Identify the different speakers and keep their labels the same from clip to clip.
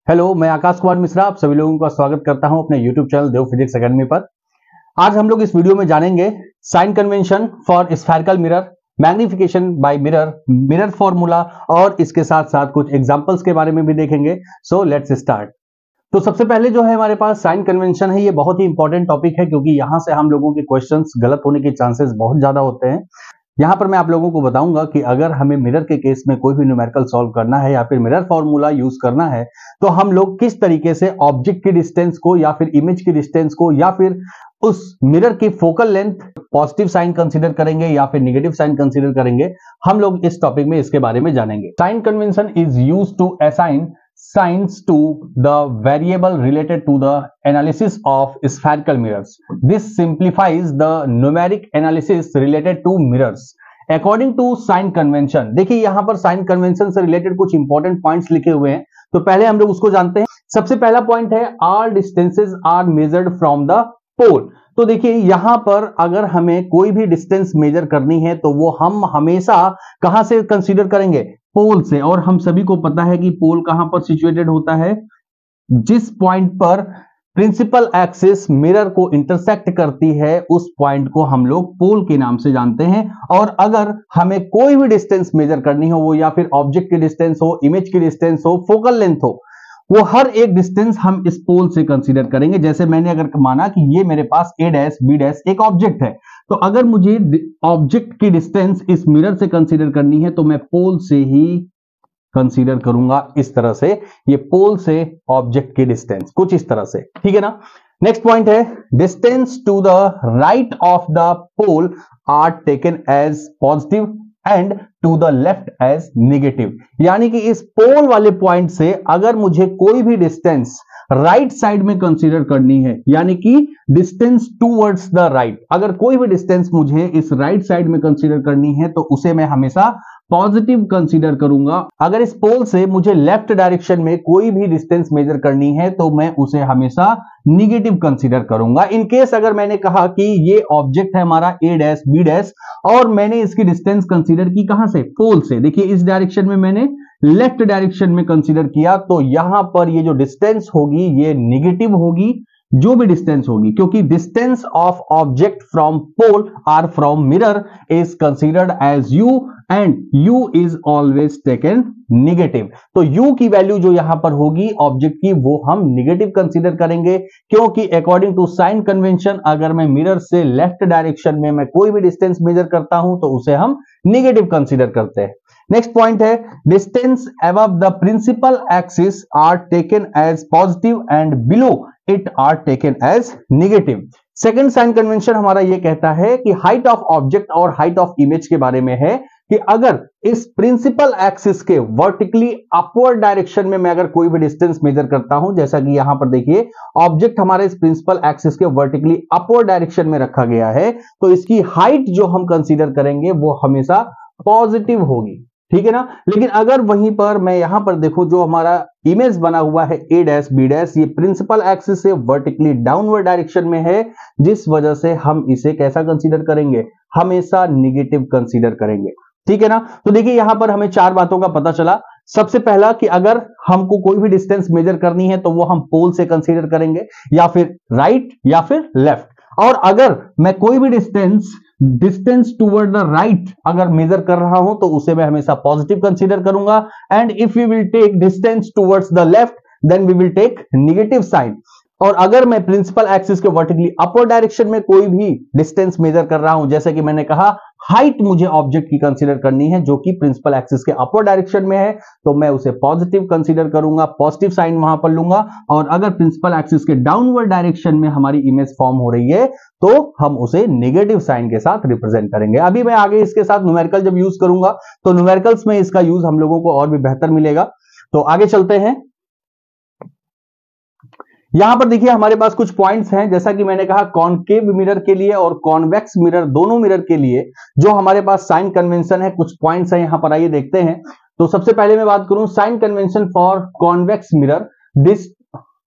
Speaker 1: Hello, मैं आकाश कुमार मिश्रा आप सभी लोगों का स्वागत करता हूं अपने YouTube channel Dev physics academy पर। आज हम लोग इस वीडियो में जानेंगे sign convention for spherical mirror, magnification by mirror, mirror formula और इसके साथ साथ कुछ एग्जांपल्स के बारे में भी देखेंगे। So let's start. तो सबसे पहले जो है हमारे पास साइन कन्वेंशन है, ये बहुत ही इंपॉर्टेंट टॉपिक है क्योंकि यहां से हम लोगों के क्वेश्चंस गलत होने के चांसेस बहुत ज्यादा होते हैं। यहां पर मैं आप लोगों को बताऊंगा कि अगर हमें मिरर के केस में कोई भी न्यूमेरिकल सॉल्व करना है या फिर मिरर फॉर्मूला यूज करना है तो हम लोग किस तरीके से ऑब्जेक्ट की डिस्टेंस को या फिर इमेज की डिस्टेंस को या फिर उस मिरर की focal length positive sign consider करेंगे या फिर नेगेटिव साइन कंसीडर करेंगे, हम लोग इस टॉपिक में इसके बारे में जानेंगे। Sign convention is used to assign signs to the variable related to the analysis of spherical mirrors. This simplifies the numeric analysis related to mirrors. According to sign convention, देखिए यहां पर साइन कन्वेंशन से related कुछ important points लिखे हुए हैं, तो पहले हम लोग उसको जानते हैं। सबसे पहला पॉइंट है all distances are measured from the pole। तो देखिए यहां पर अगर हमें कोई भी डिस्टेंस मेजर करनी है तो वो हम हमेशा कहां से कंसीडर करेंगे? पोल से। और हम सभी को पता है कि पोल कहां पर सिचुएटेड होता है? जिस पॉइंट पर प्रिंसिपल एक्सिस मिरर को इंटरसेक्ट करती है उस पॉइंट को हम लोग पोल के नाम से जानते हैं। और अगर हमें कोई भी डिस्टेंस मेजर करनी हो, वो या फिर ऑब्जेक्ट की डिस्टेंस हो, इमेज की डिस्टेंस हो, फोकल लेंथ हो, वो हर एक डिस्टेंस हम इस पोल से कंसीडर करेंगे। जैसे मैंने अगर माना कि ये मेरे पास a डैश b डैश एक ऑब्जेक्ट है, तो अगर मुझे ऑब्जेक्ट की डिस्टेंस इस मिरर से कंसीडर करनी है तो मैं पोल से ही कंसीडर करूंगा। इस तरह से ये पोल से ऑब्जेक्ट की डिस्टेंस कुछ इस तरह से, ठीक है ना। नेक्स्ट पॉइंट है distance to the right of the pole are taken as positive and to the left as negative. यानी कि इस पोल वाले पॉइंट से अगर मुझे कोई भी डिस्टेंस राइट साइड में कंसीडर करनी है, यानी कि डिस्टेंस टूवर्ड्स द राइट, अगर कोई भी डिस्टेंस मुझे इस राइट साइड में कंसीडर करनी है तो उसे मैं हमेशा पॉजिटिव कंसीडर करूंगा। अगर इस पोल से मुझे लेफ्ट डायरेक्शन में कोई भी डिस्टेंस मेजर करनी है तो मैं उसे हमेशा निगेटिव कंसीडर करूंगा। इन केस अगर मैंने कहा कि ये ऑब्जेक्ट है हमारा a डैश b डैश और मैंने इसकी डिस्टेंस कंसीडर की कहां से? पोल से। देखिए इस डायरेक्शन में मैंने लेफ्ट डायरेक्शन में कंसीडर किया तो यहां पर ये जो डिस्टेंस होगी ये निगेटिव होगी, जो भी डिस्टेंस होगी, क्योंकि distance of object from pole or from mirror is considered as u and u is always taken negative. तो u की वैल्यू जो यहां पर होगी ऑब्जेक्ट की वो हम निगेटिव कंसीडर करेंगे, क्योंकि अकॉर्डिंग टू साइन कन्वेंशन अगर मैं मिरर से लेफ्ट डायरेक्शन में मैं कोई भी डिस्टेंस मेजर करता हूं तो उसे हम निगेटिव कंसीडर करते हैं। नेक्स्ट पॉइंट है distance above the principal axis are taken as positive and below it are taken as negative. Second sign convention हमारा यह कहता है कि हाइट ऑफ ऑब्जेक्ट और हाइट ऑफ इमेज के बारे में है कि अगर इस प्रिंसिपल एक्सिस के वर्टिकली अपवर्ड डायरेक्शन में मैं अगर कोई भी डिस्टेंस मेजर करता हूं, जैसा कि यहां पर देखिए ऑब्जेक्ट हमारे इस प्रिंसिपल एक्सिस के वर्टिकली अपवर्ड डायरेक्शन में रखा गया है, तो इसकी हाइट जो हम कंसीडर करेंगे वो हमेशा पॉजिटिव होगी, ठीक है ना। लेकिन अगर वहीं पर मैं यहां पर देखो जो हमारा इमेज बना हुआ है a डैश b डैश, ये प्रिंसिपल एक्सिस से वर्टिकली डाउनवर्ड डायरेक्शन में है, जिस वजह से हम इसे कैसा कंसीडर करेंगे? हमेशा निगेटिव कंसीडर करेंगे, ठीक है ना। तो देखिए यहां पर हमें चार बातों का पता चला। सबसे पहला कि अगर हमको कोई भी डिस्टेंस मेजर करनी है तो वो हम पोल से कंसीडर करेंगे या फिर राइट या फिर लेफ्ट। और अगर मैं कोई भी डिस्टेंस टूवर्ड द राइट अगर मेजर कर रहा हूं तो उसे मैं हमेशा पॉजिटिव कंसीडर करूंगा। And if we will take distance towards the left then we will take negative sign. और अगर मैं प्रिंसिपल एक्सिस के वर्टिकली अपवर्ड डायरेक्शन में कोई भी डिस्टेंस मेजर कर रहा हूं, जैसे कि मैंने कहा हाइट मुझे ऑब्जेक्ट की कंसीडर करनी है जो कि प्रिंसिपल एक्सिस के अपवर्ड डायरेक्शन में है, तो मैं उसे पॉजिटिव कंसीडर करूंगा, पॉजिटिव साइन वहां पर लूंगा। और अगर प्रिंसिपल एक्सिस के डाउनवर्ड डायरेक्शन में हमारी इमेज फॉर्म हो रही है तो हम उसे नेगेटिव साइन के साथ रिप्रेजेंट करेंगे। अभी मैं आगे इसके साथ न्यूमेरिकल जब यूज करूंगा तो न्यूमेरिकल्स में इसका यूज हम लोगों को और भी बेहतर मिलेगा। तो आगे चलते हैं। यहां पर देखिए हमारे पास कुछ पॉइंट्स हैं, जैसा कि मैंने कहा कॉनकेव मिरर के लिए और कॉन्वेक्स मिरर, दोनों मिरर के लिए जो हमारे पास साइन कन्वेंशन है, कुछ पॉइंट्स हैं यहां पर, आइए देखते हैं। तो सबसे पहले मैं बात करूं sign convention for convex mirror, this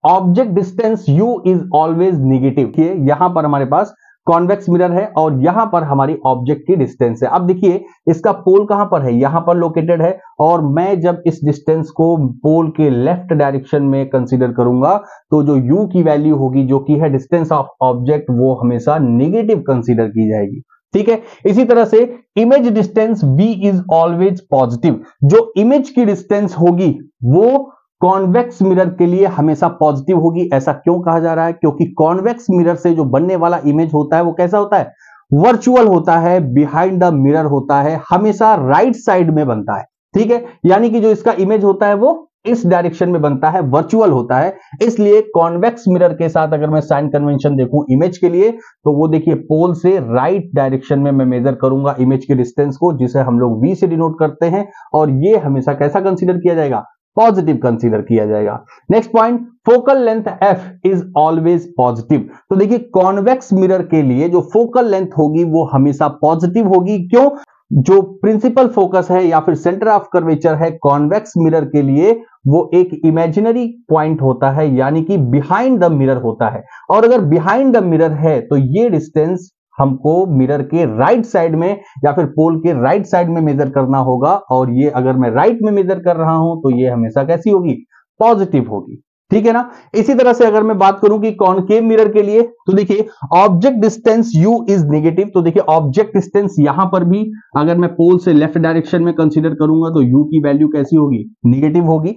Speaker 1: object distance u is always negative. यहां पर हमारे पास कॉन्वेक्स मिरर है और यहां पर हमारी ऑब्जेक्ट की डिस्टेंस है। अब देखिए इसका पोल कहां पर है, यहां पर लोकेटेड है, और मैं जब इस डिस्टेंस को पोल के लेफ्ट डायरेक्शन में कंसीडर करूंगा तो जो u की वैल्यू होगी जो कि है डिस्टेंस ऑफ ऑब्जेक्ट, वो हमेशा नेगेटिव कंसीडर की जाएगी। ठीक है, इसी तरह से image distance v is always positive. जो इमेज की डिस्टेंस होगी वो कॉन्वेक्स मिरर के लिए हमेशा पॉजिटिव होगी। ऐसा क्यों कहा जा रहा है, क्योंकि कॉन्वेक्स मिरर से जो बनने वाला इमेज होता है वो कैसा होता है, वर्चुअल होता है, बिहाइंड द मिरर होता है, हमेशा राइट साइड में बनता है। ठीक है, यानी कि जो इसका इमेज होता है वो इस डायरेक्शन में बनता है, वर्चुअल होता है। इसलिए कॉन्वेक्स मिरर के साथ अगर मैं साइन कन्वेंशन देखूं इमेज के लिए, तो वो देखिए पोल से राइट डायरेक्शन में मैं मेजर करूंगा इमेज के डिस्टेंस को, जिसे हम लोग v से डिनोट करते हैं, और ये हमेशा कैसा कंसीडर किया जाएगा, पॉजिटिव कंसीडर किया जाएगा। Next point, focal length f is always positive. तो देखिए कॉन्वेक्स मिरर के लिए जो फोकल लेंथ होगी वो हमेशा पॉजिटिव होगी। क्यों, जो प्रिंसिपल फोकस है या फिर सेंटर ऑफ कर्वेचर है कॉन्वेक्स मिरर के लिए, वो एक इमेजिनरी पॉइंट होता है, यानी कि बिहाइंड द मिरर होता है। और अगर बिहाइंड द मिरर है तो ये डिस्टेंस हमको मिरर के राइट साइड में या फिर पोल के राइट साइड में मेजर करना होगा, और ये अगर मैं राइट में मेजर कर रहा हूं तो ये हमेशा कैसी होगी, पॉजिटिव होगी। ठीक है ना। इसी तरह से अगर मैं बात करूं कि कॉनकेव मिरर के लिए, तो देखिए object distance u is negative. तो देखिए ऑब्जेक्ट डिस्टेंस यहां पर भी अगर मैं पोल से लेफ्ट डायरेक्शन में कंसीडर करूंगा तो u की वैल्यू कैसी होगी, नेगेटिव होगी,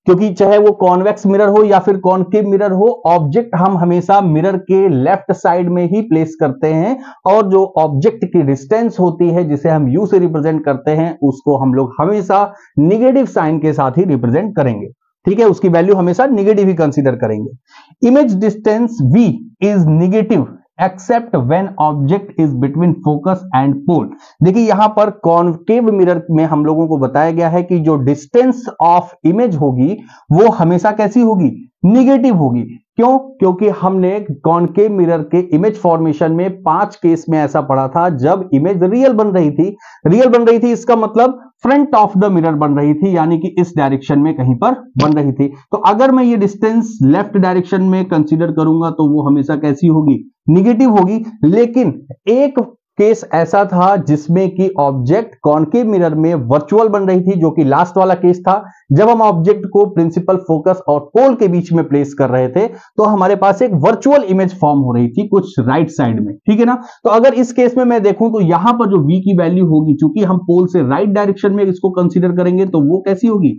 Speaker 1: क्योंकि चाहे वो कॉन्वेक्स मिरर हो या फिर कॉनकेव मिरर हो, ऑब्जेक्ट हम हमेशा मिरर के लेफ्ट साइड में ही प्लेस करते हैं, और जो ऑब्जेक्ट की डिस्टेंस होती है जिसे हम u से रिप्रेजेंट करते हैं उसको हम लोग हमेशा नेगेटिव साइन के साथ ही रिप्रेजेंट करेंगे। ठीक है, उसकी वैल्यू हमेशा नेगेटिव ही कंसीडर करेंगे। Image distance v is negative except when object is between focus and pole. देखिए यहां पर कॉनकेव मिरर में हम लोगों को बताया गया है कि जो डिस्टेंस ऑफ इमेज होगी वो हमेशा कैसी होगी, नेगेटिव होगी। क्यों, क्योंकि हमने कॉनकेव मिरर के इमेज फॉर्मेशन में 5 केस में ऐसा पढ़ा था जब इमेज रियल बन रही थी। रियल बन रही थी इसका मतलब फ्रंट ऑफ द मिरर बन रही थी, यानी कि इस डायरेक्शन में कहीं पर बन रही थी। तो अगर मैं ये डिस्टेंस लेफ्ट डायरेक्शन में कंसीडर करूंगा तो वो हमेशा कैसी होगी, नेगेटिव होगी। लेकिन एक केस ऐसा था जिसमें कि ऑब्जेक्ट कॉनकेव मिरर में वर्चुअल बन रही थी, जो कि लास्ट वाला केस था, जब हम ऑब्जेक्ट को प्रिंसिपल फोकस और पोल के बीच में प्लेस कर रहे थे तो हमारे पास एक वर्चुअल इमेज फॉर्म हो रही थी कुछ राइट साइड में। ठीक है ना। तो अगर इस केस में मैं देखूं तो यहां पर जो v की वैल्यू होगी, चूंकि हम पोल से राइट डायरेक्शन में इसको कंसीडर करेंगे तो वो कैसी होगी,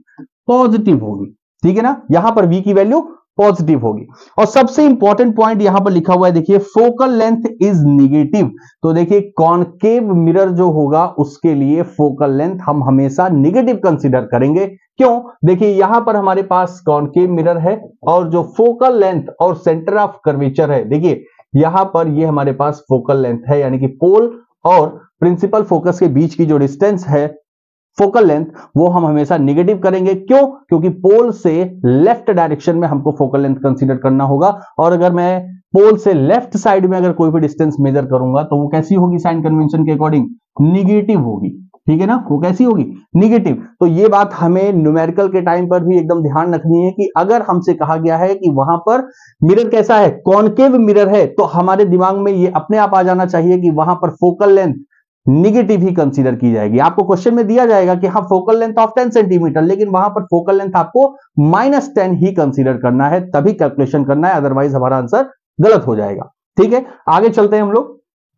Speaker 1: पॉजिटिव होगी। ठीक है ना, यहां पर v की वैल्यू पॉजिटिव होगी। और सबसे इंपॉर्टेंट पॉइंट यहां पर लिखा हुआ है, देखिए फोकल लेंथ इज नेगेटिव। तो देखिए कॉनकेव मिरर जो होगा उसके लिए फोकल लेंथ हम हमेशा नेगेटिव कंसीडर करेंगे। क्यों, देखिए यहां पर हमारे पास कॉनकेव मिरर है और जो फोकल लेंथ और सेंटर ऑफ कर्वेचर है, देखिए यहां पर ये हमारे पास फोकल लेंथ है, यानी कि पोल और प्रिंसिपल फोकस के बीच की जो डिस्टेंस है फोकल लेंथ, वो हम हमेशा नेगेटिव करेंगे। क्यों, क्योंकि पोल से लेफ्ट डायरेक्शन में हमको फोकल लेंथ कंसीडर करना होगा, और अगर मैं पोल से लेफ्ट साइड में अगर कोई भी डिस्टेंस मेजर करूंगा तो वो कैसी होगी, साइन कन्वेंशन के अकॉर्डिंग नेगेटिव होगी। ठीक है ना, वो कैसी होगी, नेगेटिव। तो ये बात हमें न्यूमेरिकल के टाइम पर भी एकदम ध्यान रखनी है कि अगर हमसे कहा गया है कि वहां पर मिरर कैसा है, कॉनकेव मिरर है, तो हमारे दिमाग में ये अपने आप आ जाना चाहिए कि वहां पर फोकल लेंथ निगेटिव ही कंसीडर की जाएगी। आपको क्वेश्चन में दिया जाएगा कि हाँ फोकल लेंथ ऑफ 10 सेंटीमीटर, लेकिन वहां पर फोकल लेंथ आपको -10 ही कंसीडर करना है, तभी कैलकुलेशन करना है, अदरवाइज हमारा आंसर गलत हो जाएगा। ठीक है, आगे चलते हैं हम लोग।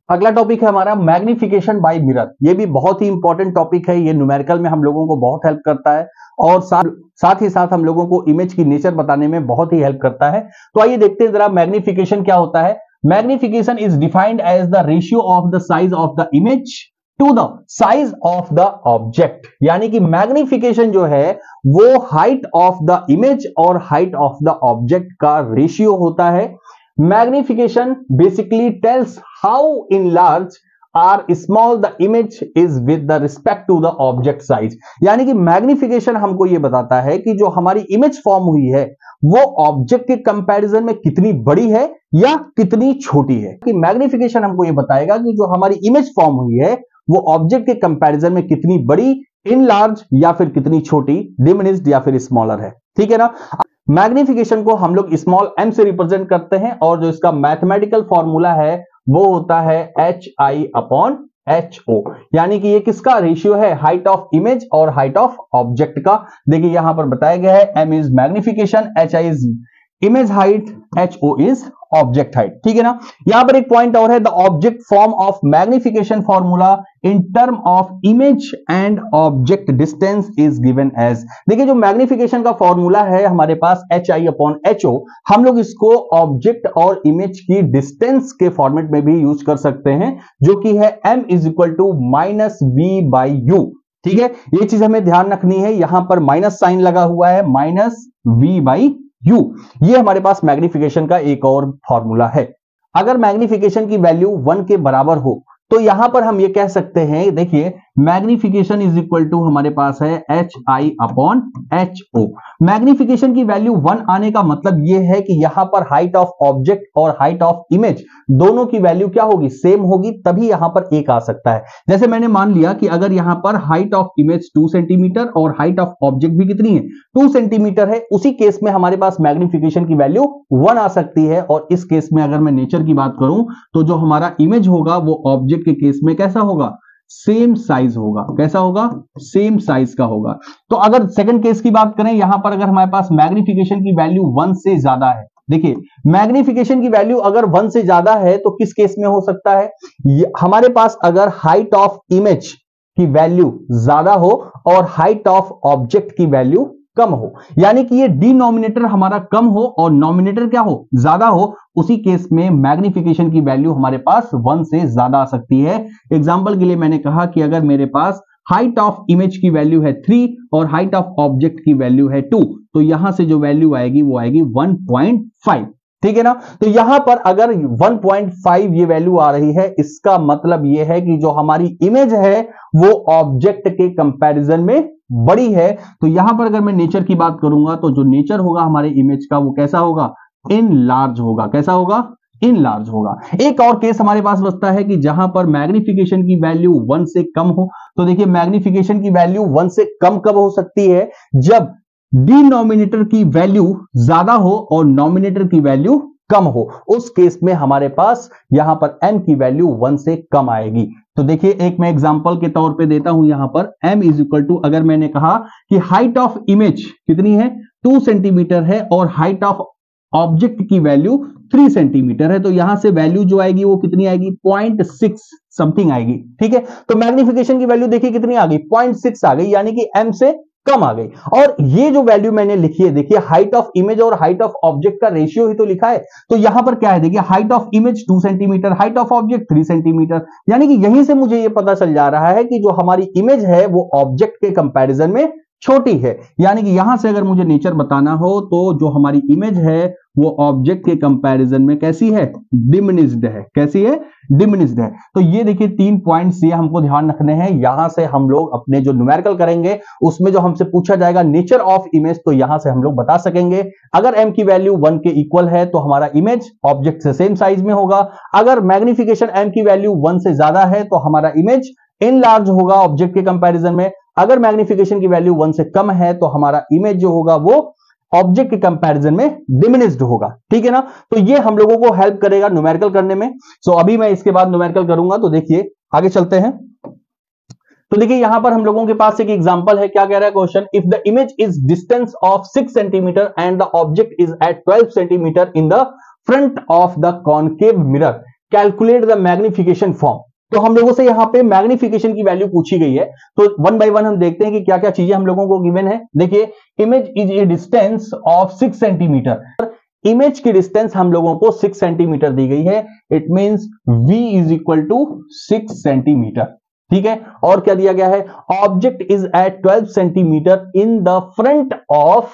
Speaker 1: अगला टॉपिक है हमारा मैग्निफिकेशन बाय मिरर। ये भी बहुत ही इंपॉर्टेंट टॉपिक है, ये न्यूमेरिकल में हम लोगों को बहुत हेल्प करता है और साथ ही साथ हम लोगों को इमेज की नेचर बताने में बहुत ही हेल्प करता है। तो आइए देखते हैं जरा मैग्निफिकेशन क्या होता है। Magnification is defined as the ratio of the size of the image to the size of the object। यानी कि मैग्निफिकेशन जो है वो हाइट ऑफ द इमेज और हाइट ऑफ द ऑब्जेक्ट का रेशियो होता है। Magnification basically tells how in large or small the image is with the respect to the object size. यानी कि मैग्निफिकेशन हमको यह बताता है कि जो हमारी इमेज फॉर्म हुई है वो ऑब्जेक्ट के कंपैरिजन में कितनी बड़ी है या कितनी छोटी है। कि मैग्निफिकेशन हमको यह बताएगा कि जो हमारी इमेज फॉर्म हुई है वो ऑब्जेक्ट के कंपैरिजन में कितनी बड़ी, इन लार्ज या फिर कितनी छोटी, डिमिनिश्ड या फिर स्मॉलर है। ठीक है ना। मैग्निफिकेशन को हम लोग स्मॉल m से रिप्रेजेंट करते हैं और जो इसका मैथमेटिकल फॉर्मूला है वो होता है HI/HO, यानी कि ये किसका रेशियो है, हाइट ऑफ इमेज और हाइट ऑफ ऑब्जेक्ट का। देखिए यहां पर बताया गया है M is magnification, HI is image height, HO is object height, ठीक है ना। यहां पर एक पॉइंट और है, the object form of magnification formula in term of image and object distance is given as. देखिए जो मैग्निफिकेशन का फॉर्मूला है हमारे पास HI/HO, हम लोग इसको ऑब्जेक्ट और इमेज की डिस्टेंस के फॉर्मेट में भी यूज कर सकते हैं, जो कि है M is equal to -V/U, ठीक है। ये चीज हमें ध्यान रखनी है, यहां पर माइनस साइन लगा हुआ है, -V/U, ये हमारे पास मैग्निफिकेशन का एक और फॉर्मूला है। अगर मैग्निफिकेशन की वैल्यू 1 के बराबर हो तो यहां पर हम ये कह सकते हैं, देखिए मैग्निफिकेशन इज इक्वल टू हमारे पास है HI/HO। मैग्निफिकेशन की वैल्यू 1 आने का मतलब ये है कि यहां पर हाइट ऑफ ऑब्जेक्ट और हाइट ऑफ इमेज दोनों की वैल्यू क्या होगी, सेम होगी, तभी यहां पर एक आ सकता है। जैसे मैंने मान लिया कि अगर यहां पर हाइट ऑफ इमेज 2 सेंटीमीटर और हाइट ऑफ ऑब्जेक्ट भी कितनी है, 2 सेंटीमीटर है, उसी केस में हमारे पास मैग्निफिकेशन की वैल्यू 1 आ सकती है। और इस केस में अगर मैं नेचर की बात करूं तो जो हमारा इमेज होगा वो ऑब्जेक्ट के केस में कैसा होगा, सेम साइज होगा। कैसा होगा, सेम साइज का होगा। तो अगर सेकंड केस की बात करें, यहां पर अगर हमारे पास मैग्निफिकेशन की वैल्यू 1 से ज्यादा है, देखिए मैग्निफिकेशन की वैल्यू अगर 1 से ज्यादा है तो किस केस में हो सकता है, हमारे पास अगर हाइट ऑफ इमेज की वैल्यू ज्यादा हो और हाइट ऑफ ऑब्जेक्ट की वैल्यू कम हो, यानी कि ये डिनोमिनेटर हमारा कम हो और नॉमिनेटर क्या हो, ज्यादा हो, उसी केस में मैग्निफिकेशन की वैल्यू हमारे पास 1 से ज्यादा आ सकती है। एग्जांपल के लिए मैंने कहा कि अगर मेरे पास हाइट ऑफ इमेज की वैल्यू है 3 और हाइट ऑफ ऑब्जेक्ट की वैल्यू है 2, तो यहां से जो वैल्यू आएगी वो आएगी 1.5, ठीक है ना। तो यहां पर अगर 1.5 ये वैल्यू आ रही है, इसका मतलब ये है कि जो हमारी इमेज है वो ऑब्जेक्ट के कंपैरिजन में बड़ी है। तो यहां पर अगर मैं नेचर की बात करूंगा तो जो नेचर होगा हमारे इमेज का वो कैसा होगा, इन लार्ज होगा। कैसा होगा, इन लार्ज होगा। एक और केस हमारे पास बचता है कि जहां पर मैग्निफिकेशन की वैल्यू 1 से कम हो। तो देखिए मैग्निफिकेशन की वैल्यू 1 से कम कब हो सकती है, जब डिनोमिनेटर की वैल्यू ज्यादा हो और नॉमिनेटर की वैल्यू कम हो, उस केस में हमारे पास यहां पर m की वैल्यू 1 से कम आएगी। तो देखिए एक मैं एग्जांपल के तौर पे देता हूं, यहां पर m इज इक्वल टू, अगर मैंने कहा कि हाइट ऑफ इमेज कितनी है, 2 सेंटीमीटर है और हाइट ऑफ ऑब्जेक्ट की वैल्यू 3 सेंटीमीटर है, तो यहां से वैल्यू जो आएगी वो कितनी आएगी, 0.6 समथिंग आएगी, ठीक है। तो मैग्निफिकेशन की वैल्यू देखिए कितनी आ गई, 0.6 आ गई, यानी कि m से कम आ गई। और ये जो वैल्यू मैंने लिखी है, देखिए हाइट ऑफ इमेज और हाइट ऑफ ऑब्जेक्ट का रेशियो ही तो लिखा है। तो यहां पर क्या है, देखिए height of image 2 centimetre, height of object 3 centimetre, यानी कि यहीं से मुझे ये पता चल जा रहा है कि जो हमारी इमेज है वो ऑब्जेक्ट के कंपैरिजन में छोटी है। यानी कि यहां से अगर मुझे नेचर बताना हो तो जो हमारी इमेज है वो ऑब्जेक्ट के कंपैरिजन में कैसी है, डिमिनिश्ड है। कैसी है, डिमिनिश्ड है। तो ये देखिए 3 पॉइंट्स ये हमको ध्यान रखने हैं। यहां से हम लोग अपने जो न्यूमेरिकल करेंगे उसमें जो हमसे पूछा जाएगा नेचर ऑफ इमेज, तो यहां से हम लोग बता सकेंगे। अगर m की वैल्यू 1 के इक्वल है तो हमारा इमेज ऑब्जेक्ट से सेम साइज में होगा। अगर मैग्निफिकेशन m की वैल्यू 1 से ज्यादा है तो हमारा इमेज इन लार्ज होगा ऑब्जेक्ट के कंपैरिजन में। अगर मैग्निफिकेशन की वैल्यू 1 से कम है तो हमारा इमेज जो होगा वो ऑब्जेक्ट के कंपैरिजन में डिमिनिश्ड होगा, ठीक है ना। तो ये हम लोगों को हेल्प करेगा न्यूमेरिकल करने में। सो अभी मैं इसके बाद न्यूमेरिकल करूंगा, तो देखिए आगे चलते हैं। तो देखिए यहां पर हम लोगों के पास एक एग्जांपल है, क्या कह रहा है question, if the image is distance of 6 centimetre and the object is at 12 centimetre in the front of the concave mirror, calculate the magnification form. तो हम लोगों से यहां पे मैग्निफिकेशन की वैल्यू पूछी गई है, तो वन बाय वन हम देखते हैं कि क्या क्या चीजें हम लोगों को गिवन है। देखिए image is a distance of 6 centimetre, image की डिस्टेंस हम लोगों को 6 सेंटीमीटर दी गई है। It means v is equal to 6 centimetre, ठीक है। और क्या दिया गया है, object is at 12 centimetre in the front of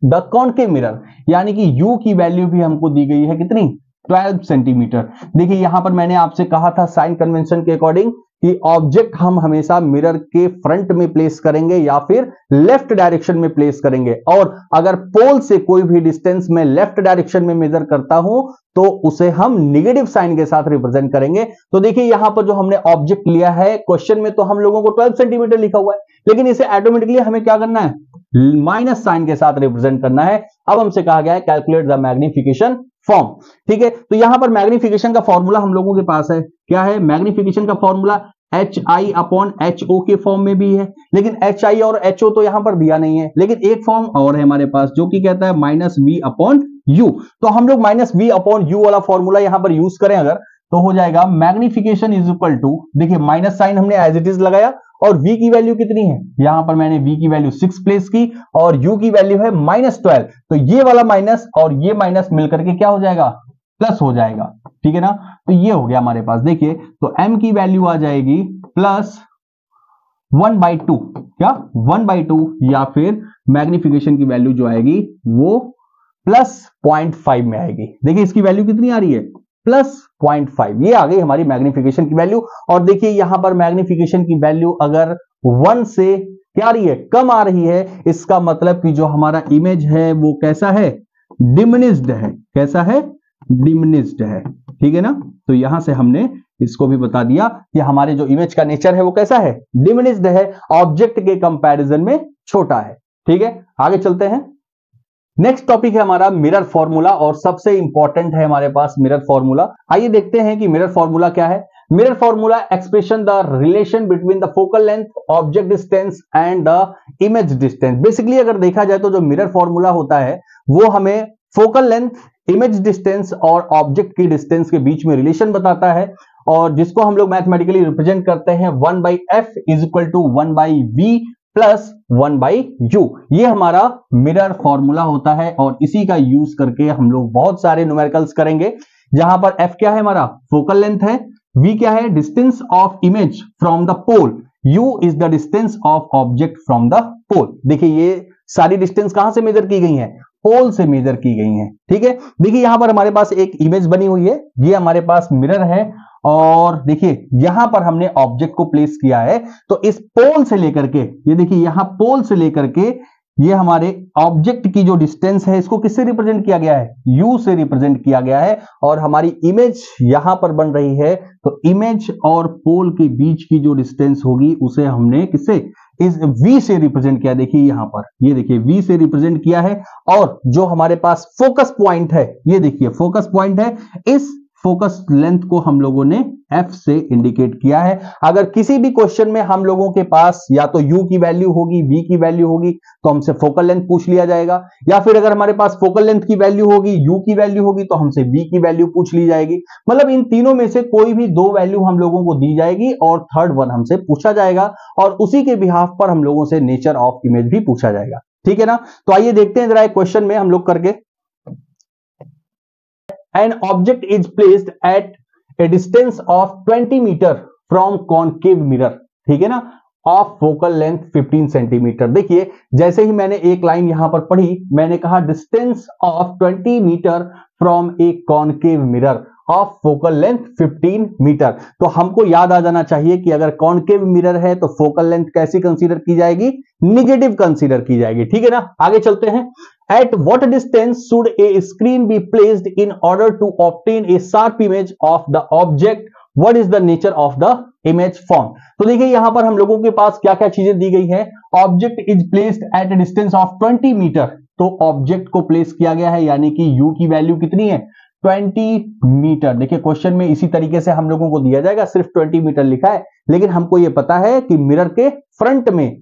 Speaker 1: the concave mirror, यानी कि u की वैल्यू भी हमको दी गई है कितनी, 12 सेंटीमीटर। देखिए यहां पर मैंने आपसे कहा था साइन कन्वेंशन के अकॉर्डिंग कि ऑब्जेक्ट हम हमेशा मिरर के फ्रंट में प्लेस करेंगे या फिर लेफ्ट डायरेक्शन में प्लेस करेंगे, और अगर पोल से कोई भी डिस्टेंस में लेफ्ट डायरेक्शन में मेजर करता हूं तो उसे हम नेगेटिव साइन के साथ रिप्रेजेंट करेंगे। तो देखिए यहां पर जो हमने ऑब्जेक्ट लिया है, क्वेश्चन में तो हम लोगों को 12 सेंटीमीटर लिखा हुआ है, लेकिन इसे ऑटोमेटिकली हमें क्या करना है, माइनस साइन के साथ रिप्रेजेंट करना है। अब हमसे कहा गया है कैलकुलेट द मैग्निफिकेशन फॉर्म। ठीक है, तो यहां पर मैग्निफिकेशन का फॉर्मूला हम लोगों के पास है, क्या है मैग्निफिकेशन का फॉर्मूला HI अपॉन HO के फॉर्म में भी है, लेकिन HI और HO तो यहां पर दिया नहीं है, लेकिन एक फॉर्म और है हमारे पास जो कि कहता है माइनस V अपॉन U। तो हम लोग माइनस V अपॉन U वाला फॉर्मूला यहां पर यूज करें अगर, तो हो जाएगा मैग्निफिकेशन इज इक्वल टू, देखिए माइनस साइन हमने एज इट इज लगाया और V की वैल्यू कितनी है, यहां पर मैंने V की वैल्यू 6 प्लेस की और U की वैल्यू है -12, तो ये वाला माइनस और ये माइनस मिलकर के क्या हो जाएगा, प्लस हो जाएगा। ठीक है ना, तो ये हो गया हमारे पास। देखिए तो M की वैल्यू आ जाएगी प्लस 1/2, क्या 1/2, या फिर मैग्निफिकेशन की वैल्यू जो आएगी वो प्लस 0.5 में आएगी। देखिए इसकी वैल्यू कितनी आ रही है, प्लस 0.5, ये आ गई हमारी मैग्निफिकेशन की वैल्यू। और देखिए यहां पर मैग्निफिकेशन की वैल्यू अगर 1 से क्या आ रही है, कम आ रही है, इसका मतलब कि जो हमारा इमेज है वो कैसा है, डिमिनिश्ड है। कैसा है, डिमिनिश्ड है। ठीक है ना, तो यहां से हमने इसको भी बता दिया कि हमारे जो इमेज का नेचर है वो कैसा है, डिमिनिश्ड है, ऑब्जेक्ट के कंपैरिजन में छोटा है। ठीक है, आगे चलते हैं। नेक्स्ट टॉपिक है हमारा मिरर फॉर्मूला, और सबसे इंपॉर्टेंट है हमारे पास मिरर फॉर्मूला। आइए देखते हैं कि मिरर फॉर्मूला क्या है। Mirror formula expression the relation between the focal length, object distance and the image distance. Basically अगर देखा जाए तो जो मिरर फॉर्मूला होता है वो हमें फोकल लेंथ, इमेज डिस्टेंस और ऑब्जेक्ट की डिस्टेंस के बीच में रिलेशन बताता है, और जिसको हम लोग मैथमेटिकली रिप्रेजेंट करते हैं 1/f is equal to 1/v plus 1/u। ये हमारा मिरर फॉर्मूला होता है और इसी का यूज करके हम लोग बहुत सारे न्यूमेरिकल्स करेंगे, जहां पर f क्या है हमारा फोकल लेंथ है, v क्या है distance of image from the pole, u is the distance of object from the pole. देखिए ये सारी डिस्टेंस कहां से मेजर की गई है, पोल से मेजर की गई है। ठीक है, देखिए यहां पर हमारे पास एक इमेज बनी हुई है, ये हमारे पास मिरर है, और देखिए यहां पर हमने ऑब्जेक्ट को प्लेस किया है, तो इस पोल से लेकर के, ये देखिए यहां पोल से लेकर के ये हमारे ऑब्जेक्ट की जो डिस्टेंस है इसको किससे रिप्रेजेंट किया गया है, u से रिप्रेजेंट किया गया है, और हमारी इमेज यहां पर बन रही है, तो इमेज और पोल के बीच की जो डिस्टेंस होगी उसे हमने किससे, इस v से रिप्रेजेंट किया। देखिए यहां पर ये देखिए v से रिप्रेजेंट किया है, और जो हमारे पास फोकस पॉइंट है, ये देखिए फोकस पॉइंट है, इस फोकस लेंथ को हम लोगों ने f से इंडिकेट किया है। अगर किसी भी क्वेश्चन में हम लोगों के पास या तो u की वैल्यू होगी, v की वैल्यू होगी, तो हमसे फोकल लेंथ पूछ लिया जाएगा, या फिर अगर हमारे पास फोकल लेंथ की वैल्यू होगी, u की वैल्यू होगी, तो हमसे v की वैल्यू पूछ ली जाएगी। मतलब इन तीनों में से कोई भी दो वैल्यू हम लोगों को दी जाएगी और थर्ड वन हमसे पूछा जाएगा, और उसी के बिहाफ पर हम लोगों से नेचर ऑफ इमेज भी पूछा जाएगा। ठीक है ना, तो आइए देखते हैं जरा एक क्वेश्चन में हम लोग करके। An object is placed at a distance of 20 metre from concave mirror, ठीक है ना, ऑफ फोकल लेंथ 15 सेंटीमीटर। देखिए जैसे ही मैंने एक लाइन यहां पर पढ़ी, मैंने कहा distance of 20 metre from a concave mirror of focal length 15 metre, तो हमको याद आ जाना चाहिए कि अगर कॉनकेव मिरर है तो फोकल लेंथ कैसी कंसीडर की जाएगी, निगेटिव कंसीडर की जाएगी। ठीक है ना, आगे चलते हैं। At what distance should a screen be placed in order to obtain a sharp image of the object? What is the nature of the image formed? तो देखिए यहां पर हम लोगों के पास क्या क्या चीजें दी गई है। Object is placed at a distance of 20 metre, तो ऑब्जेक्ट को प्लेस किया गया है, यानी कि u की वैल्यू कितनी है, 20 मीटर। देखिए क्वेश्चन में इसी तरीके से हम लोगों को दिया जाएगा, सिर्फ 20 मीटर लिखा है, लेकिन हमको यह पता है कि मिरर के फ्रंट में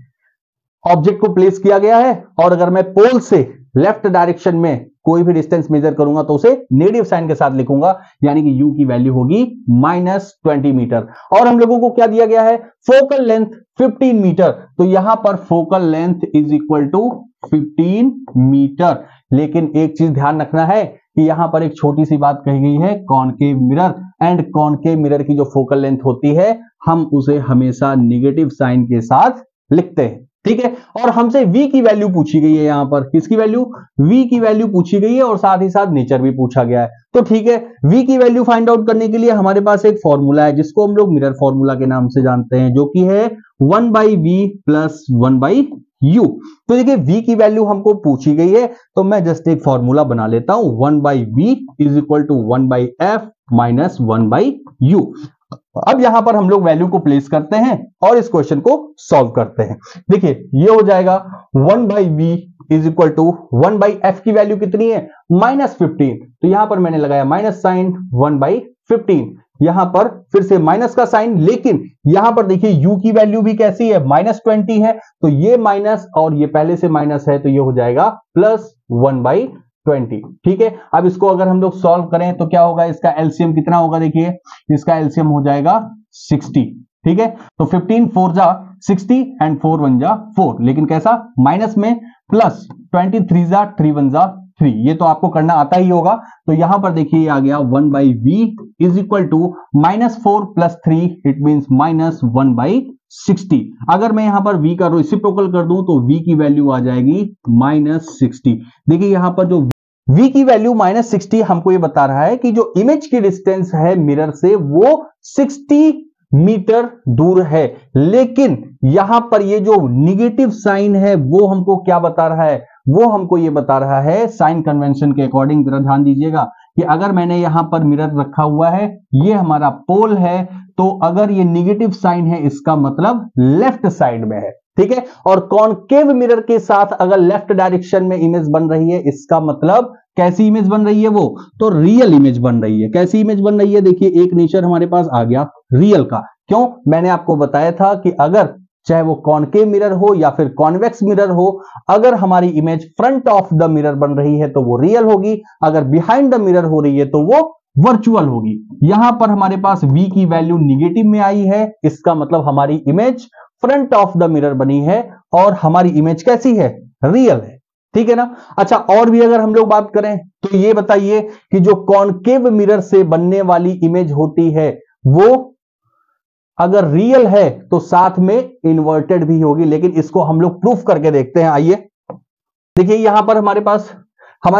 Speaker 1: ऑब्जेक्ट को प्लेस किया गया है, और अगर मैं पोल से लेफ्ट डायरेक्शन में कोई भी डिस्टेंस मेजर करूंगा तो उसे नेगेटिव साइन के साथ लिखूंगा, यानी कि u की वैल्यू होगी -20 मीटर। और हम लोगों को क्या दिया गया है, फोकल लेंथ 15 मीटर, तो यहां पर focal length is equal to 15 metre. लेकिन एक चीज ध्यान रखना है कि यहां पर एक छोटी सी बात कही गई है, concave mirror, and concave mirror की जो फोकल लेंथ होती है हम उसे हमेशा नेगेटिव साइन के साथ लिखते हैं। ठीक है, और हमसे v की वैल्यू पूछी गई है, यहां पर किसकी वैल्यू, v की वैल्यू पूछी गई है, और साथ ही साथ नेचर भी पूछा गया है। तो ठीक है, v की वैल्यू फाइंड आउट करने के लिए हमारे पास एक फॉर्मूला है जिसको हम लोग मिरर फॉर्मूला के नाम से जानते हैं, जो कि है 1/v प्लस 1/u। तो देखिए v की वैल्यू हमको पूछी गई है, तो मैं जस्ट एक फॉर्मूला बना लेता हूं, 1/v is equal to 1/f minus 1/u। अब यहां पर हम लोग वैल्यू को प्लेस करते हैं और इस क्वेश्चन को सॉल्व करते हैं। देखिए ये हो जाएगा 1/v is equal to 1/f की वैल्यू कितनी है -15, तो यहां पर मैंने लगाया माइनस साइन 1/15, यहां पर फिर से माइनस का साइन, लेकिन यहां पर देखिए u की वैल्यू भी कैसी है -20 है, तो ये माइनस और ये पहले से माइनस है तो ये हो जाएगा +1/20। ठीक है, अब इसको अगर हम लोग सॉल्व करें तो क्या होगा, इसका एलसीएम कितना होगा, देखिए इसका एलसीएम हो जाएगा 60। ठीक है, तो 15 4 जा 60 एंड 4 1 जा 4, लेकिन कैसा माइनस में, प्लस 23 जा 3 1 जा 3, ये तो आपको करना आता ही होगा। तो यहां पर देखिए आ गया 1/v is equal to -4 + 3, it means -1/60। अगर मैं यहां पर v का रेसिप्रोकल कर दूं तो v की वैल्यू आ जाएगी -60। देखिए यहां पर जो v की वैल्यू -60 हमको ये बता रहा है कि जो इमेज की डिस्टेंस है मिरर से वो 60 मीटर दूर है, लेकिन यहां पर ये जो निगेटिव साइन है वो हमको क्या बता रहा है, वो हमको ये बता रहा है साइन कन्वेंशन के अकॉर्डिंग, जरा ध्यान दीजिएगा कि अगर मैंने यहां पर मिरर रखा हुआ है, ये हमारा पोल है, तो अगर ये निगेटिव साइन है इसका मतलब लेफ्ट साइड में है। ठीक है, और कॉनकेव मिरर के साथ अगर लेफ्ट डायरेक्शन में इमेज बन रही है, इसका मतलब कैसी इमेज बन रही है, वो तो रियल इमेज बन रही है। कैसी इमेज बन रही है, देखिए एक नेचर हमारे पास आ गया रियल का। क्यों, मैंने आपको बताया था कि अगर चाहे वो कॉनकेव मिरर हो या फिर कॉन्वेक्स मिरर हो, अगर हमारी image front of the mirror बन रही है तो वो रियल होगी, अगर बिहाइंड द मिरर हो रही है तो वो वर्चुअल होगी। यहां पर हमारे पास v की वैल्यू निगेटिव में आई है, इसका मतलब हमारी image front of the mirror बनी है और हमारी इमेज कैसी है, रियल है। ठीक है ना। अच्छा, और भी अगर हम लोग बात करें तो ये बताइए कि जो कॉनकेव मिरर से बनने वाली इमेज होती है वो अगर रियल है तो साथ में इन्वर्टेड भी होगी, लेकिन इसको हम लोग प्रूफ करके देखते हैं। आइए देखिए यहां पर हमारे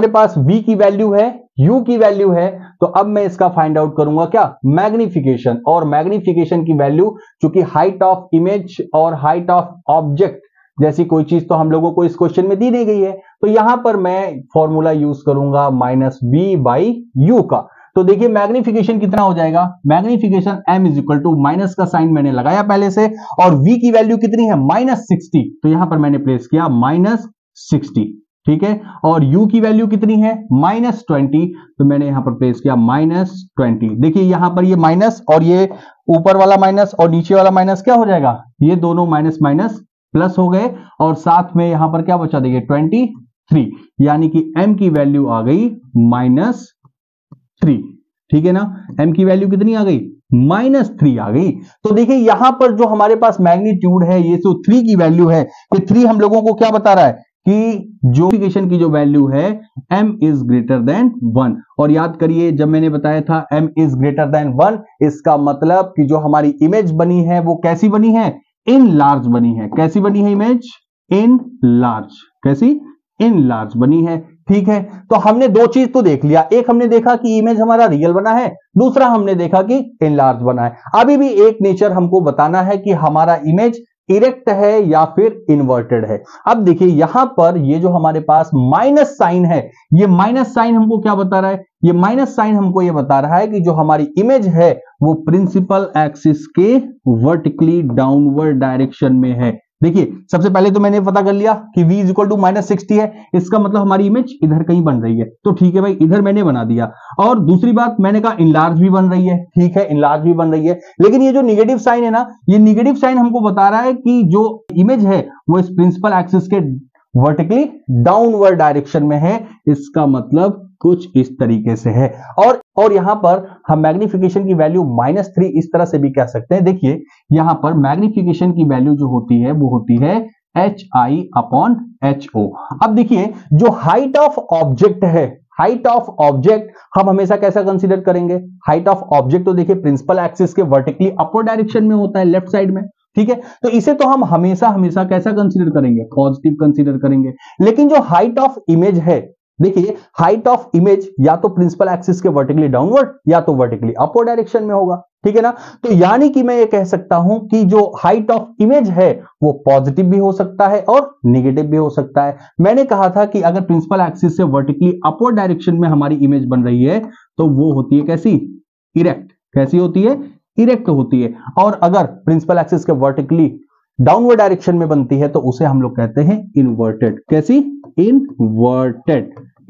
Speaker 1: पास v की वैल्यू है, u की वैल्यू है, तो अब मैं इसका फाइंड आउट करूंगा क्या, मैग्निफिकेशन। और मैग्निफिकेशन की वैल्यू चूंकि हाइट ऑफ इमेज और हाइट ऑफ ऑब्जेक्ट जैसी कोई चीज तो हम लोगों को इस क्वेश्चन में दी नहीं गई है, तो यहां पर मैं फॉर्मूला यूज करूंगा -v/u का। तो देखिए मैग्निफिकेशन कितना हो जाएगा, magnification m is equal to, minus का साइन मैंने लगाया पहले से, और v की वैल्यू कितनी है -60, तो यहां पर मैंने प्लेस किया -60। ठीक है, और u की वैल्यू कितनी है -20, तो मैंने यहां पर प्लेस किया -20। देखिए यहां पर ये माइनस और ये ऊपर वाला माइनस और नीचे वाला माइनस क्या हो जाएगा, ये दोनों माइनस माइनस प्लस हो गए, और साथ में यहां पर क्या बचा, देखिए 23, यानी कि m की वैल्यू आ गई -3। ठीक है ना, m की वैल्यू कितनी आ गई, -3 आ गई। तो देखिए यहां पर जो हमारे पास मैग्नीट्यूड है, ये तो 3 की वैल्यू है, कि 3 हम लोगों को क्या बता रहा है कि जो की जो वैल्यू है m इज ग्रेटर देन 1। और याद करिए जब मैंने बताया था m इज ग्रेटर देन 1, इसका मतलब कि जो हमारी इमेज बनी है वो कैसी बनी है, इन लार्ज बनी है। कैसी बनी है इमेज, इन लार्ज। कैसी, इन लार्ज बनी है। ठीक है, तो हमने दो चीज तो देख लिया, एक हमने देखा कि इमेज हमारा रियल बना है, दूसरा हमने देखा कि इन लार्ज बना है। अभी भी एक नेचर हमको बताना है कि हमारा इमेज इरेक्ट है या फिर इन्वर्टेड है। अब देखिए यहां पर ये जो हमारे पास माइनस साइन है, ये माइनस साइन हमको क्या बता रहा है, ये माइनस साइन हमको ये बता रहा है कि जो हमारी इमेज है वो प्रिंसिपल एक्सिस के वर्टिकली डाउनवर्ड डायरेक्शन में है। देखिए सबसे पहले तो मैंने पता कर लिया कि v इज इक्वल टू -60 है, इसका मतलब हमारी इमेज इधर कहीं बन रही है, तो ठीक है भाई इधर मैंने बना दिया। और दूसरी बात मैंने कहा इनलार्ज भी बन रही है, ठीक है इनलार्ज भी बन रही है, लेकिन ये जो निगेटिव साइन है ना, ये निगेटिव साइन हमको बता रहा है कि जो इमेज है वो इस प्रिंसिपल एक्सिस के वर्टिकली डाउनवर्ड डायरेक्शन में है, इसका मतलब कुछ इस तरीके से है। और यहां पर हम मैग्निफिकेशन की वैल्यू -3 इस तरह से भी कह सकते हैं। देखिए यहां पर मैग्निफिकेशन की वैल्यू जो होती है वो होती है HI/HO। अब देखिए जो हाइट ऑफ ऑब्जेक्ट है, हाइट ऑफ ऑब्जेक्ट हम हमेशा कैसा कंसीडर करेंगे, हाइट ऑफ ऑब्जेक्ट तो देखिए प्रिंसिपल एक्सिस के वर्टिकली अपवर्ड डायरेक्शन में होता है, लेफ्ट साइड में। ठीक है, तो इसे तो हम हमेशा हमेशा कैसा कंसीडर करेंगे, पॉजिटिव कंसीडर करेंगे। लेकिन जो हाइट ऑफ इमेज है, देखिए हाइट ऑफ इमेज या तो प्रिंसिपल एक्सिस के वर्टिकली डाउनवर्ड या तो वर्टिकली अपवर्ड डायरेक्शन में होगा। ठीक है ना, तो यानी कि मैं ये कह सकता हूं कि जो हाइट ऑफ इमेज है वो पॉजिटिव भी हो सकता है और नेगेटिव भी हो सकता है। मैंने कहा था कि अगर प्रिंसिपल एक्सिस से वर्टिकली अपवर्ड डायरेक्शन में हमारी इमेज बन रही है तो वो होती है कैसी, इरेक्ट। कैसी होती है, इरेक्ट होती है, और अगर प्रिंसिपल एक्सिस के वर्टिकली डाउनवर्ड डायरेक्शन में बनती है तो उसे हम लोग कहते हैं इन्वर्टेड। कैसी?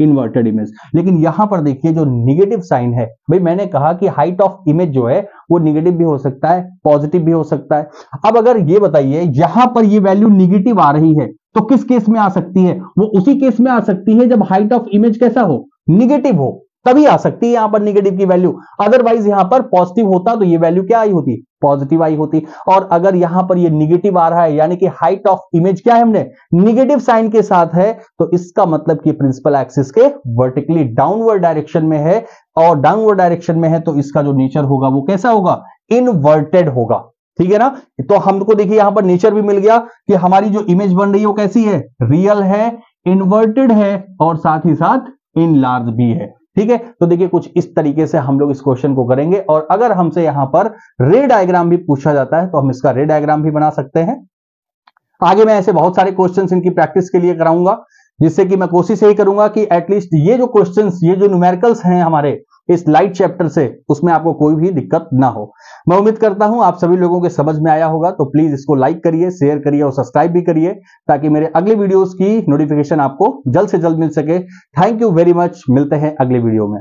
Speaker 1: Inverted image. लेकिन यहां पर देखिए जो निगेटिव साइन है, भाई मैंने कहा कि हाइट ऑफ इमेज जो है वो निगेटिव भी हो सकता है, पॉजिटिव भी हो सकता है। अब अगर ये बताइए यहां पर ये वैल्यू निगेटिव आ रही है तो किस केस में आ सकती है? वो उसी केस में आ सकती है जब हाइट ऑफ इमेज कैसा हो? निगेटिव हो, तभी आ सकती है यहां पर निगेटिव की वैल्यू। अदरवाइज यहां पर पॉजिटिव होता तो ये वैल्यू क्या आई होती? पॉजिटिव आई होती। और अगर यहां पर ये निगेटिव आ रहा है यानी कि हाइट ऑफ इमेज क्या है हमने निगेटिव साइन के साथ है, तो इसका मतलब कि प्रिंसिपल एक्सिस के वर्टिकली डाउनवर्ड डायरेक्शन में है, और डाउनवर्ड डायरेक्शन में है तो इसका जो नेचर होगा वो कैसा होगा? इनवर्टेड होगा। ठीक है ना? तो हमको देखिए यहां पर नेचर भी मिल गया कि हमारी जो इमेज बन रही है वो कैसी है? रियल है, इन्वर्टेड है, और साथ ही साथ इनलार्ज भी है। ठीक है, तो देखिए कुछ इस तरीके से हम लोग इस क्वेश्चन को करेंगे, और अगर हमसे यहां पर रे डायग्राम भी पूछा जाता है तो हम इसका रे डायग्राम भी बना सकते हैं। आगे मैं ऐसे बहुत सारे क्वेश्चंस इनकी प्रैक्टिस के लिए कराऊंगा, जिससे कि मैं कोशिश यही करूंगा कि एटलीस्ट ये जो क्वेश्चंस, ये जो न्यूमेरिकल्स हैं हमारे इस लाइट चैप्टर से, उसमें आपको कोई भी दिक्कत ना हो। मैं उम्मीद करता हूं आप सभी लोगों के समझ में आया होगा, तो प्लीज इसको लाइक करिए, शेयर करिए और सब्सक्राइब भी करिए, ताकि मेरे अगले वीडियोस की नोटिफिकेशन आपको जल्द से जल्द मिल सके। थैंक यू वेरी मच, मिलते हैं अगले वीडियो में।